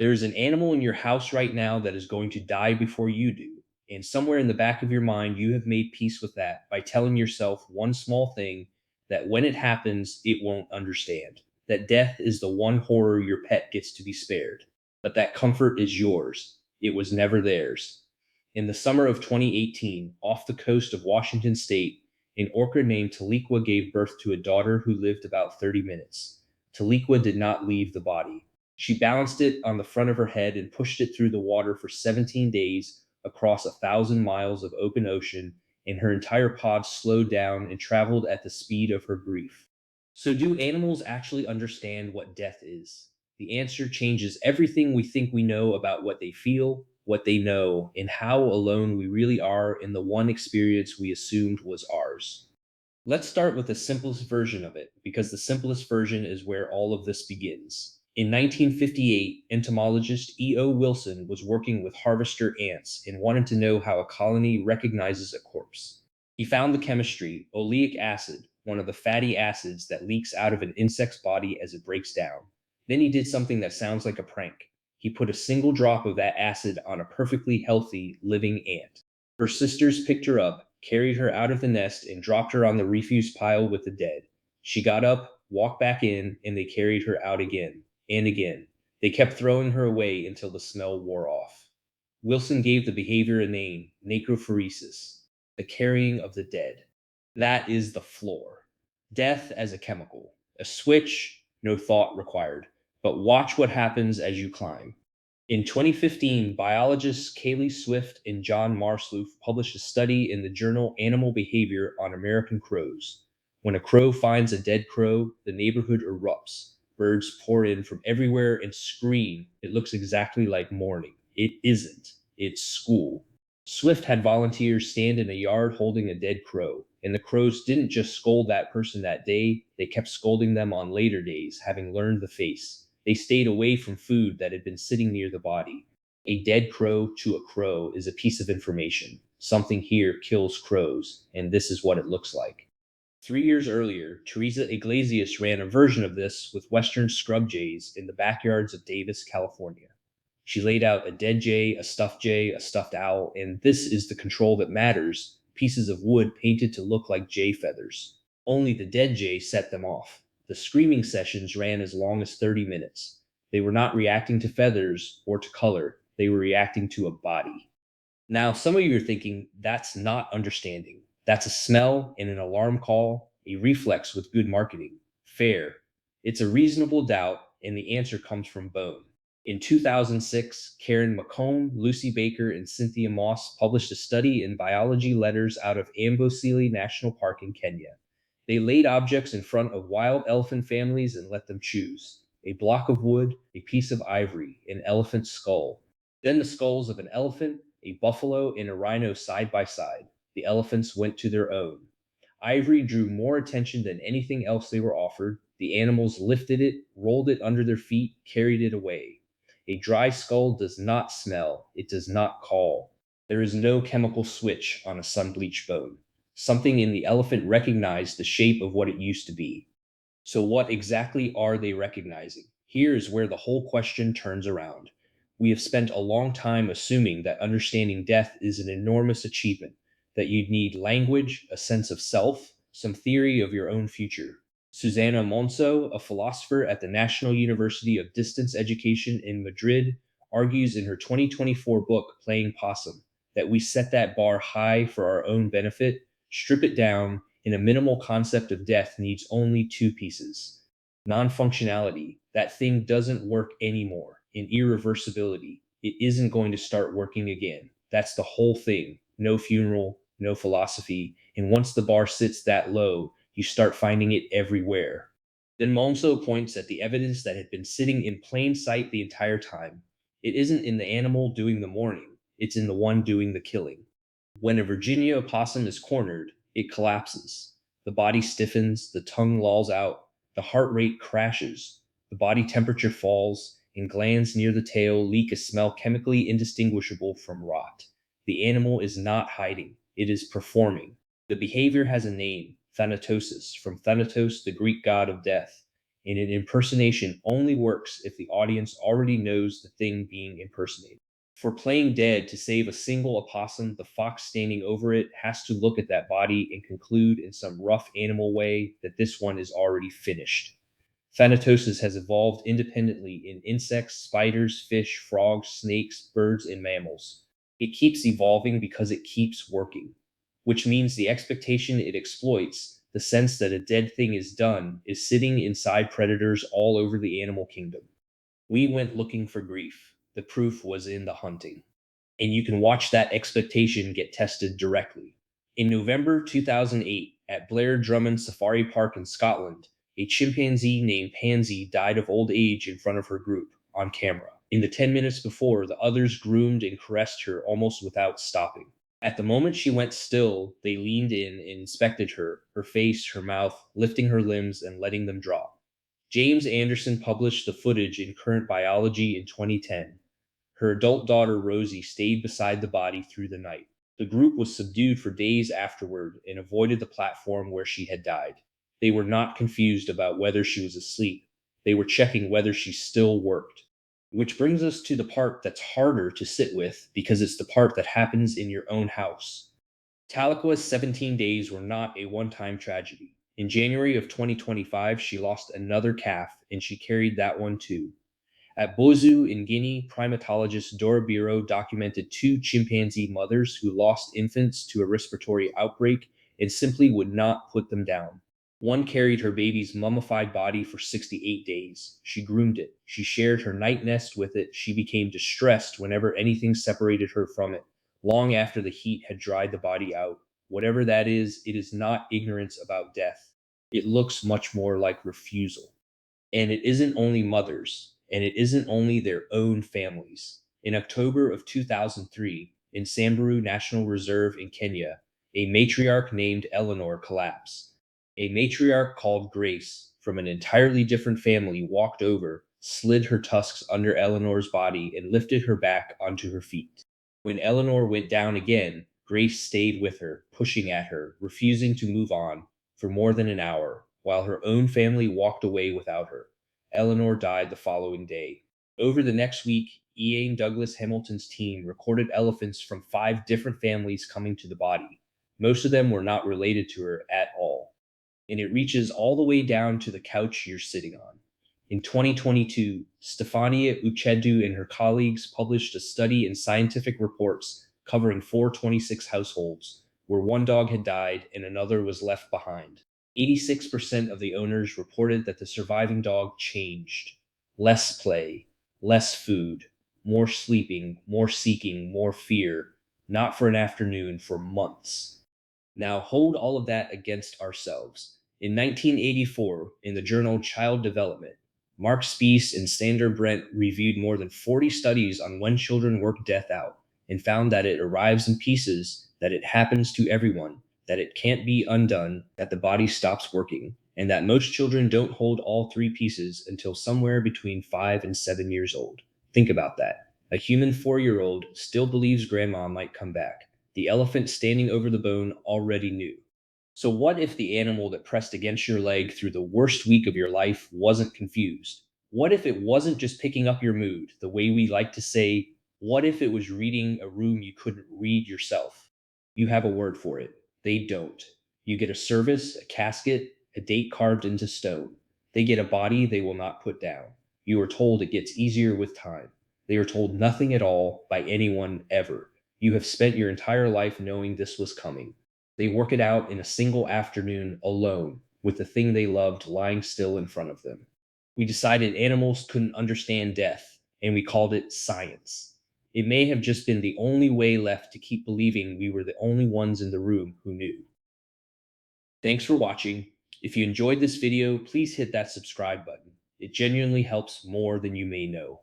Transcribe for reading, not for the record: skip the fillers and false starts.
There's an animal in your house right now that is going to die before you do. And somewhere in the back of your mind, you have made peace with that by telling yourself one small thing that when it happens, it won't understand. That death is the one horror your pet gets to be spared. But that comfort is yours. It was never theirs. In the summer of 2018, off the coast of Washington state, an orca named Tahlequah gave birth to a daughter who lived about 30 minutes. Tahlequah did not leave the body. She balanced it on the front of her head and pushed it through the water for 17 days across 1,000 miles of open ocean, and her entire pod slowed down and traveled at the speed of her grief. So, do animals actually understand what death is? The answer changes everything we think we know about what they feel, what they know, and how alone we really are in the one experience we assumed was ours. Let's start with the simplest version of it, because the simplest version is where all of this begins. In 1958, entomologist E.O. Wilson was working with harvester ants and wanted to know how a colony recognizes a corpse. He found the chemistry, oleic acid, one of the fatty acids that leaks out of an insect's body as it breaks down. Then he did something that sounds like a prank. He put a single drop of that acid on a perfectly healthy, living ant. Her sisters picked her up, carried her out of the nest, and dropped her on the refuse pile with the dead. She got up, walked back in, and they carried her out again and again. They kept throwing her away until the smell wore off. Wilson gave the behavior a name, necrophoresis, the carrying of the dead. That is the floor. Death as a chemical. A switch, no thought required. But watch what happens as you climb. In 2015, biologists Kaylee Swift and John Marsluff published a study in the journal Animal Behavior on American crows. When a crow finds a dead crow, the neighborhood erupts. Birds pour in from everywhere and scream. It looks exactly like mourning. It isn't. It's school. Swift had volunteers stand in a yard holding a dead crow, and the crows didn't just scold that person that day, they kept scolding them on later days, having learned the face. They stayed away from food that had been sitting near the body. A dead crow to a crow is a piece of information. Something here kills crows, and this is what it looks like. 3 years earlier, Teresa Iglesias ran a version of this with Western scrub jays in the backyards of Davis, California. She laid out a dead jay, a stuffed owl, and this is the control that matters, pieces of wood painted to look like jay feathers. Only the dead jay set them off. The screaming sessions ran as long as 30 minutes. They were not reacting to feathers or to color, they were reacting to a body. Now, some of you are thinking that's not understanding. That's a smell and an alarm call, a reflex with good marketing. Fair. It's a reasonable doubt, and the answer comes from bone. In 2006, Karen McComb, Lucy Baker, and Cynthia Moss published a study in Biology Letters out of Amboseli National Park in Kenya. They laid objects in front of wild elephant families and let them choose a block of wood, a piece of ivory, an elephant's skull. Then the skulls of an elephant, a buffalo, and a rhino side by side. The elephants went to their own. Ivory drew more attention than anything else they were offered. The animals lifted it, rolled it under their feet, carried it away. A dry skull does not smell, it does not call. There is no chemical switch on a sun bleached bone. Something in the elephant recognized the shape of what it used to be. So, what exactly are they recognizing? Here is where the whole question turns around. We have spent a long time assuming that understanding death is an enormous achievement, that you'd need language, a sense of self, some theory of your own future. Susana Monso, a philosopher at the National University of Distance Education in Madrid, argues in her 2024 book, Playing Possum, that we set that bar high for our own benefit, strip it down, and a minimal concept of death needs only two pieces. Non functionality, that thing doesn't work anymore, and irreversibility, it isn't going to start working again. That's the whole thing. No funeral, no philosophy, and once the bar sits that low, you start finding it everywhere. Then Monso points at the evidence that had been sitting in plain sight the entire time. It isn't in the animal doing the mourning, it's in the one doing the killing. When a Virginia opossum is cornered, it collapses. The body stiffens, the tongue lolls out, the heart rate crashes, the body temperature falls, and glands near the tail leak a smell chemically indistinguishable from rot. The animal is not hiding, it is performing. The behavior has a name, Thanatosis, from Thanatos, the Greek god of death. and an impersonation only works if the audience already knows the thing being impersonated. For playing dead to save a single opossum, the fox standing over it has to look at that body and conclude in some rough animal way that this one is already finished. Thanatosis has evolved independently in insects, spiders, fish, frogs, snakes, birds, and mammals. It keeps evolving because it keeps working, which means the expectation it exploits, the sense that a dead thing is done, is sitting inside predators all over the animal kingdom. We went looking for grief. The proof was in the hunting. And you can watch that expectation get tested directly. In November 2008, at Blair Drummond Safari Park in Scotland, a chimpanzee named Pansy died of old age in front of her group, on camera. In the 10 minutes before, the others groomed and caressed her almost without stopping. At the moment she went still, they leaned in and inspected her face, her mouth, lifting her limbs and letting them drop. James Anderson published the footage in Current Biology in 2010. Her adult daughter Rosie stayed beside the body through the night. The group was subdued for days afterward and avoided the platform where she had died. They were not confused about whether she was asleep. They were checking whether she still worked. Which brings us to the part that's harder to sit with because it's the part that happens in your own house. Tahlequah's 17 days were not a one time tragedy. In January of 2025, she lost another calf, and she carried that one too. At Bozu in Guinea, primatologist Dora Biro documented two chimpanzee mothers who lost infants to a respiratory outbreak and simply would not put them down. One carried her baby's mummified body for 68 days. She groomed it. She shared her night nest with it. She became distressed whenever anything separated her from it, long after the heat had dried the body out. Whatever that is, it is not ignorance about death. It looks much more like refusal. And it isn't only mothers, and it isn't only their own families. In October of 2003, in Samburu National Reserve in Kenya, a matriarch named Eleanor collapsed. A matriarch called Grace from an entirely different family walked over, slid her tusks under Eleanor's body, and lifted her back onto her feet. When Eleanor went down again, Grace stayed with her, pushing at her, refusing to move on, for more than an hour, while her own family walked away without her. Eleanor died the following day. Over the next week, Ian Douglas Hamilton's team recorded elephants from 5 different families coming to the body. Most of them were not related to her at all. And it reaches all the way down to the couch you're sitting on. In 2022, Stefania Uchedu and her colleagues published a study in Scientific Reports covering 426 households, where one dog had died and another was left behind. 86% of the owners reported that the surviving dog changed. Less play, less food, more sleeping, more seeking, more fear, not for an afternoon, for months. Now hold all of that against ourselves. In 1984, in the journal Child Development, Mark Spees and Sander Brent reviewed more than 40 studies on when children work death out and found that it arrives in pieces, that it happens to everyone, that it can't be undone, that the body stops working, and that most children don't hold all 3 pieces until somewhere between 5 and 7 years old. Think about that. A human 4-year-old still believes grandma might come back. The elephant standing over the bone already knew. So, what if the animal that pressed against your leg through the worst week of your life wasn't confused? What if it wasn't just picking up your mood, the way we like to say, what if it was reading a room you couldn't read yourself? You have a word for it. They don't. You get a service, a casket, a date carved into stone. They get a body they will not put down. You are told it gets easier with time. They are told nothing at all by anyone ever. You have spent your entire life knowing this was coming. They work it out in a single afternoon alone, with the thing they loved lying still in front of them. We decided animals couldn't understand death, and we called it science. It may have just been the only way left to keep believing we were the only ones in the room who knew. Thanks for watching. If you enjoyed this video, please hit that subscribe button. It genuinely helps more than you may know.